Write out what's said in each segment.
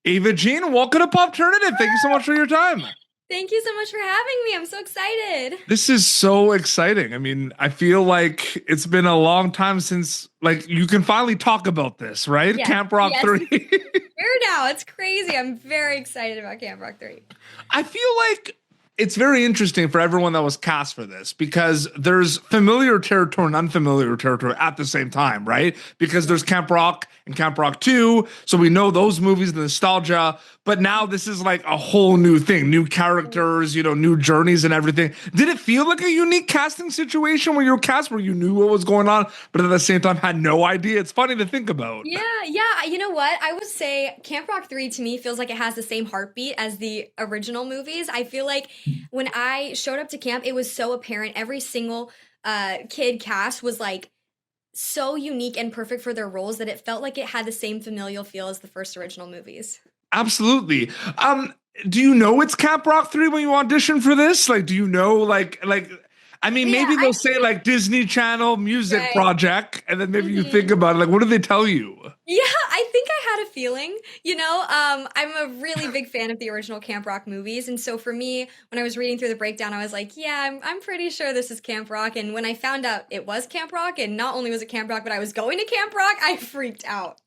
Ava Jean, welcome to Pop Alternative. Thank you so much for your time. Thank you so much for having me. I'm so excited. This is so exciting. I mean, I feel like it's been a long time since like you can finally talk about this, right? Yes, Camp Rock yes. 3. Here now. It's crazy. I'm very excited about Camp Rock 3. I feel like it's very interesting for everyone that was cast for this because there's familiar territory and unfamiliar territory at the same time, right? Because there's Camp Rock and Camp Rock 2, so we know those movies, the nostalgia, but now this is like a whole new thing, new characters, new journeys and everything. Did it feel like a unique casting situation where you were cast where you knew what was going on, but at the same time had no idea? It's funny to think about. Yeah. You know what? I would say Camp Rock 3 to me feels like it has the same heartbeat as the original movies. I feel like when I showed up to camp, it was so apparent. Every single kid cast was like so unique and perfect for their roles that it felt like it had the same familial feel as the first original movies. Absolutely. Do you know it's Camp Rock 3 when you audition for this? Like, do you know like I mean, Yeah, maybe I they'll say like Disney Channel music right. project, and then maybe you think Mhm. about it, like, what do they tell you? Yeah, I think I had a feeling. I'm a really big fan of the original Camp Rock movies, and so for me, when I was reading through the breakdown, I was like, yeah, I'm pretty sure this is Camp Rock. And when I found out it was Camp Rock, and not only was it Camp Rock, but I was going to Camp Rock, I freaked out.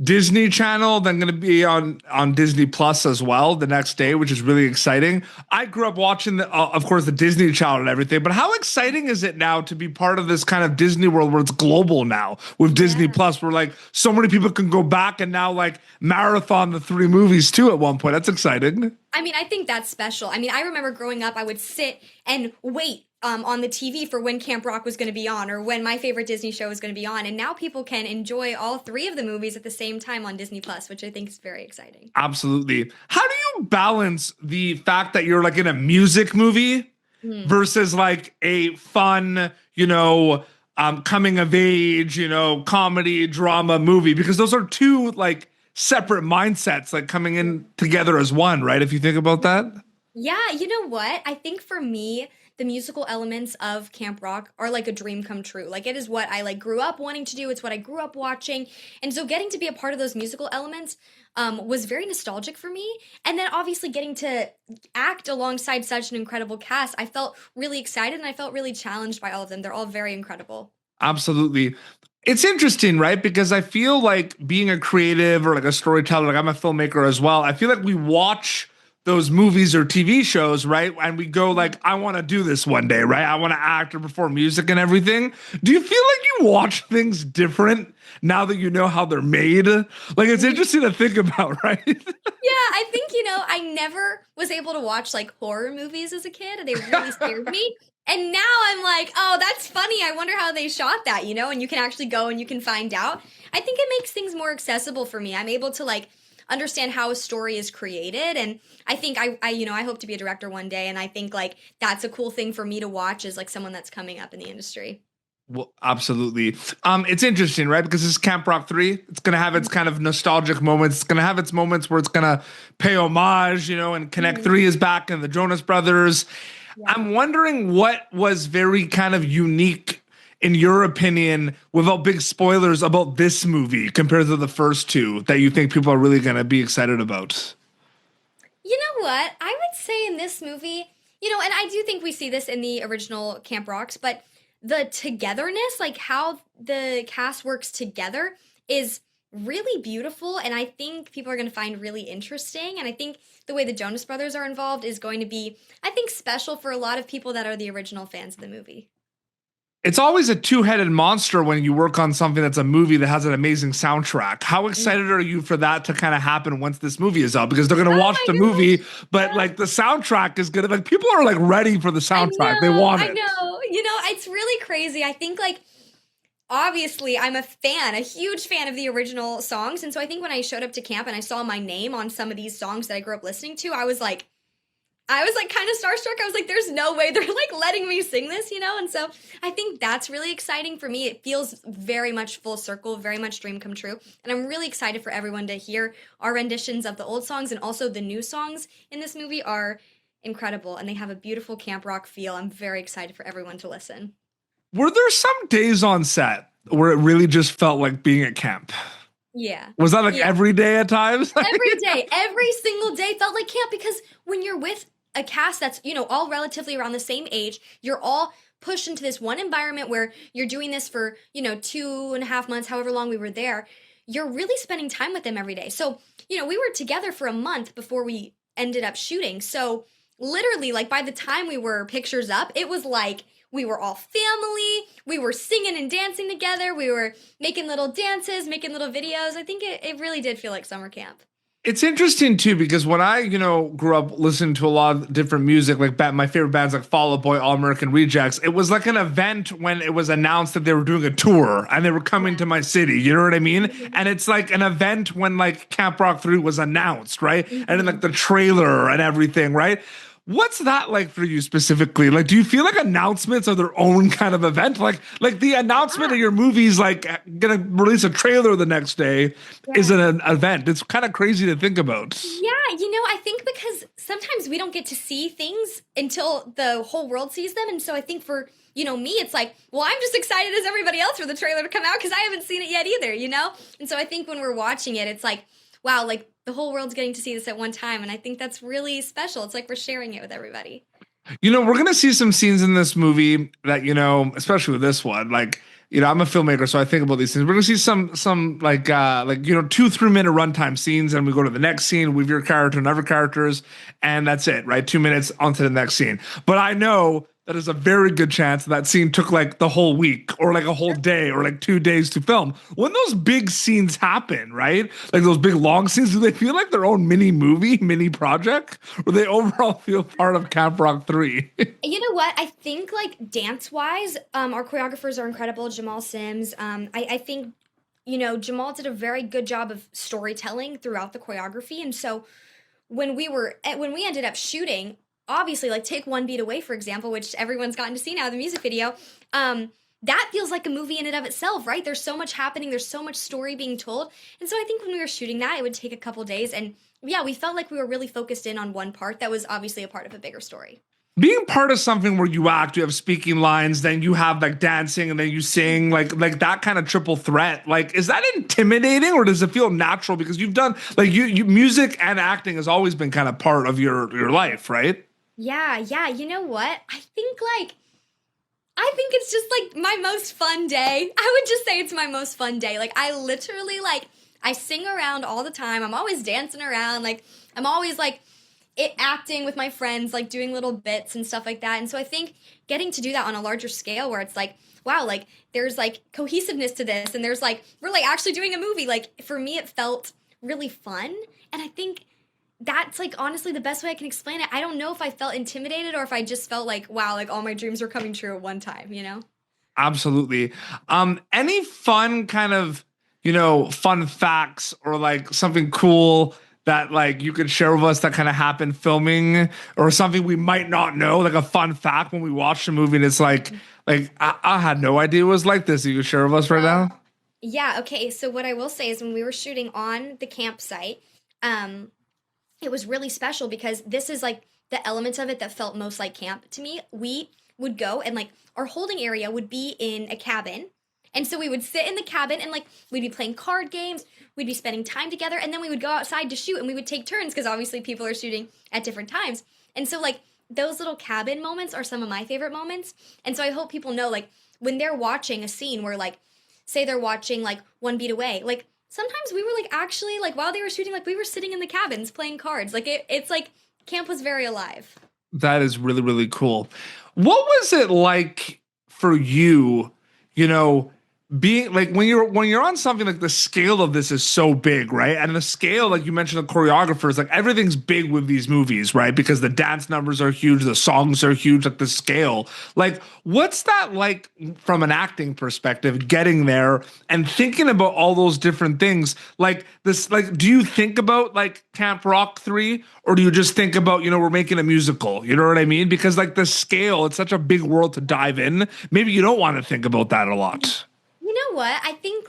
Disney Channel, then going to be on Disney Plus as well the next day, which is really exciting. I grew up watching of course, the Disney Channel and everything. But how exciting is it now to be part of this kind of Disney world where it's global now with Disney Yeah. Plus, where like so many people can go back and now like marathon the three movies too at one point. That's exciting. I mean, I think that's special. I mean, I remember growing up, I would sit and wait on the TV for when Camp Rock was going to be on or when my favorite Disney show was going to be on. And now people can enjoy all three of the movies at the same time on Disney Plus, which I think is very exciting. Absolutely. How do you balance the fact that you're like in a music movie Hmm. versus like a fun, coming of age, comedy, drama movie? Because those are two like separate mindsets, like coming in together as one, right? If you think about that. Yeah, you know what? I think for me, the musical elements of Camp Rock are like a dream come true. Like it is what I like grew up wanting to do. It's what I grew up watching. And so getting to be a part of those musical elements was very nostalgic for me. And then obviously getting to act alongside such an incredible cast, I felt really excited and I felt really challenged by all of them. They're all very incredible. Absolutely. It's interesting, right? Because I feel like being a creative or like a storyteller, like I'm a filmmaker as well. I feel like we watch those movies or TV shows, right? And we go like, I want to do this one day, right? I want to act or perform music and everything. Do you feel like you watch things different now that you know how they're made? Like it's interesting to think about, right? Yeah, I think, I never was able to watch like horror movies as a kid. They really scared me. And now I'm like, oh, that's funny. I wonder how they shot that, and you can actually go and you can find out. I think it makes things more accessible for me. I'm able to like understand how a story is created. And I think I hope to be a director one day. And I think like that's a cool thing for me to watch as like someone that's coming up in the industry. Well, absolutely. It's interesting, right? Because this is Camp Rock 3. It's gonna have its kind of nostalgic moments. It's gonna have its moments where it's gonna pay homage, and Connect Mhm. 3 is back and the Jonas Brothers. Yeah. I'm wondering what was very kind of unique in your opinion, without big spoilers, about this movie compared to the first two that you think people are really gonna be excited about. You know what? I would say in this movie, and I do think we see this in the original Camp Rocks, but the togetherness, like how the cast works together, is really beautiful. And I think people are going to find really interesting. And I think the way the Jonas Brothers are involved is going to be, I think, special for a lot of people that are the original fans of the movie. It's always a two-headed monster when you work on something that's a movie that has an amazing soundtrack. How excited are you for that to kind of happen once this movie is out? Because they're gonna Oh watch my the gosh. movie, but Yeah. like the soundtrack is gonna like people are like ready for the I soundtrack. They know, want I it. know. It's really crazy. I think like obviously I'm a huge fan of the original songs, and so I think when I showed up to camp and I saw my name on some of these songs that I grew up listening to, I was like kind of starstruck. I was like, there's no way they're like letting me sing this. And so I think that's really exciting for me. It feels very much full circle, very much dream come true. And I'm really excited for everyone to hear our renditions of the old songs, and also the new songs in this movie are incredible and they have a beautiful camp rock feel. I'm very excited for everyone to listen. Were there some days on set where it really just felt like being at camp? Yeah. Was that like Yeah. every day at times? Every day, every single day felt like camp, because when you're with a cast that's, all relatively around the same age, you're all pushed into this one environment where you're doing this for, 2.5 months, however long we were there. You're really spending time with them every day. So, we were together for a month before we ended up shooting. So literally, like, by the time we were pictures up, it was like we were all family. We were singing and dancing together. We were making little dances, making little videos. I think it really did feel like summer camp. It's interesting too, because when I, grew up listening to a lot of different music, like my favorite bands like Fall Out Boy, All American Rejects, it was like an event when it was announced that they were doing a tour and they were coming to my city. You know what I mean? And it's like an event when like Camp Rock 3 was announced, right? And then like the trailer and everything, right? What's that like for you specifically? Like, do you feel like announcements are their own kind of event? Like the announcement of your movie's like gonna release a trailer the next day is an event. It's kind of crazy to think about. Yeah, I think because sometimes we don't get to see things until the whole world sees them. And so I think for, me, it's like, well, I'm just excited as everybody else for the trailer to come out because I haven't seen it yet either, And so I think when we're watching it, it's like, wow, like the whole world's getting to see this at one time. And I think that's really special. It's like we're sharing it with everybody. We're going to see some scenes in this movie that, especially with this one, like, I'm a filmmaker, so I think about these things. We're going to see some like 2-3 minute runtime scenes, and we go to the next scene with your character and other characters, and that's it, right? 2 minutes onto the next scene. But I know that there's a very good chance that scene took like the whole week or like a whole day or like 2 days to film. When those big scenes happen, right? Like those big long scenes, do they feel like their own mini movie, mini project? Or they overall feel part of Camp Rock 3? You know what? I think like dance-wise, our choreographers are incredible. Jamal Sims. I think, Jamal did a very good job of storytelling throughout the choreography. And so when we ended up shooting, obviously, like take One Beat Away, for example, which everyone's gotten to see now, the music video, that feels like a movie in and of itself, right? There's so much happening. There's so much story being told. And so I think when we were shooting that, it would take a couple days. And yeah, we felt like we were really focused in on one part that was obviously a part of a bigger story. Being part of something where you act, you have speaking lines, then you have like dancing, and then you sing, like that kind of triple threat. Like, is that intimidating, or does it feel natural because you've done like you music and acting has always been kind of part of your life, right? Yeah. You know what? I think it's just like my most fun day. I would just say it's my most fun day. Like I literally I sing around all the time. I'm always dancing around. Like I'm always acting with my friends, like doing little bits and stuff like that. And so I think getting to do that on a larger scale where it's like, wow, like there's like cohesiveness to this, and there's like we're like actually doing a movie. Like for me, it felt really fun. And I think that's like honestly the best way I can explain it. I don't know if I felt intimidated or if I just felt like, wow, like all my dreams were coming true at one time, Absolutely. Any fun kind of, fun facts or like something cool that like you could share with us that kind of happened filming, or something we might not know, like a fun fact when we watched the movie and it's like I had no idea it was like this. You could share with us right now? Yeah, okay. So what I will say is when we were shooting on the campsite, it was really special because this is like the elements of it that felt most like camp to me. We would go and like our holding area would be in a cabin. And so we would sit in the cabin and like we'd be playing card games, we'd be spending time together, and then we would go outside to shoot and we would take turns because obviously people are shooting at different times. And so like those little cabin moments are some of my favorite moments. And so I hope people know like when they're watching a scene where like say they're watching like One Beat Away, like sometimes we were like actually like while they were shooting, like we were sitting in the cabins playing cards. Like it's like camp was very alive. That is really, really cool. What was it like for you, being like when you're on something like the scale of this is so big, right? And the scale, like you mentioned, the choreographers, like everything's big with these movies, right? Because the dance numbers are huge, the songs are huge, like the scale. Like, what's that like from an acting perspective, getting there and thinking about all those different things? Like this, like, do you think about like Camp Rock 3, or do you just think about, we're making a musical? You know what I mean? Because like the scale, it's such a big world to dive in. Maybe you don't want to think about that a lot. You know what? I think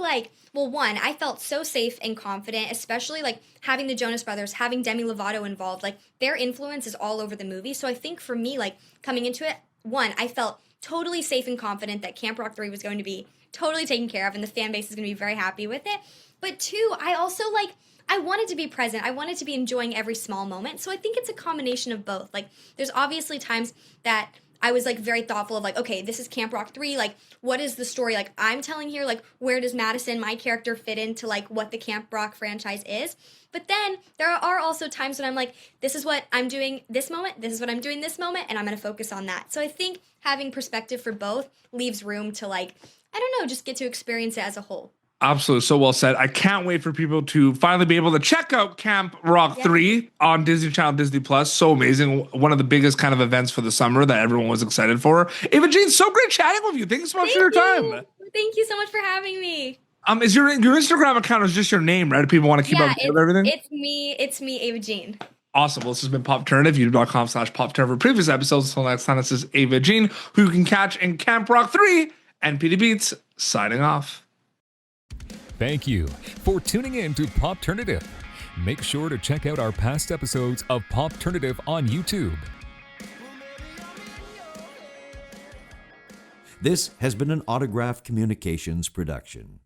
well, one, I felt so safe and confident, especially like having the Jonas Brothers, having Demi Lovato involved. Like their influence is all over the movie. So I think for me, like coming into it, one, I felt totally safe and confident that Camp Rock 3 was going to be totally taken care of and the fan base is going to be very happy with it. But two, I also I wanted to be present. I wanted to be enjoying every small moment. So I think it's a combination of both. Like, there's obviously times that I was very thoughtful of okay, this is Camp Rock 3. What is the story I'm telling here? Where does Madison, my character, fit into what the Camp Rock franchise is? But then there are also times when I'm this is what I'm doing this moment, this is what I'm doing this moment, and I'm going to focus on that. So I think having perspective for both leaves room to I don't know, just get to experience it as a whole. Absolutely. So well said. I can't wait for people to finally be able to check out Camp Rock 3 on Disney Channel, Disney Plus. So amazing. One of the biggest kind of events for the summer that everyone was excited for. Ava Jean, so great chatting with you. Thanks so much for your time. Thank you so much for having me. Is your Instagram account is just your name, right? If people want to keep up with everything? It's me, Ava Jean. Awesome. Well, this has been Popternative, youtube.com/Popternative for previous episodes. Until next time, this is Ava Jean, who you can catch in Camp Rock 3. And PD Beats, signing off. Thank you for tuning in to Popternative. Make sure to check out our past episodes of Popternative on YouTube. This has been an Autograph Communications production.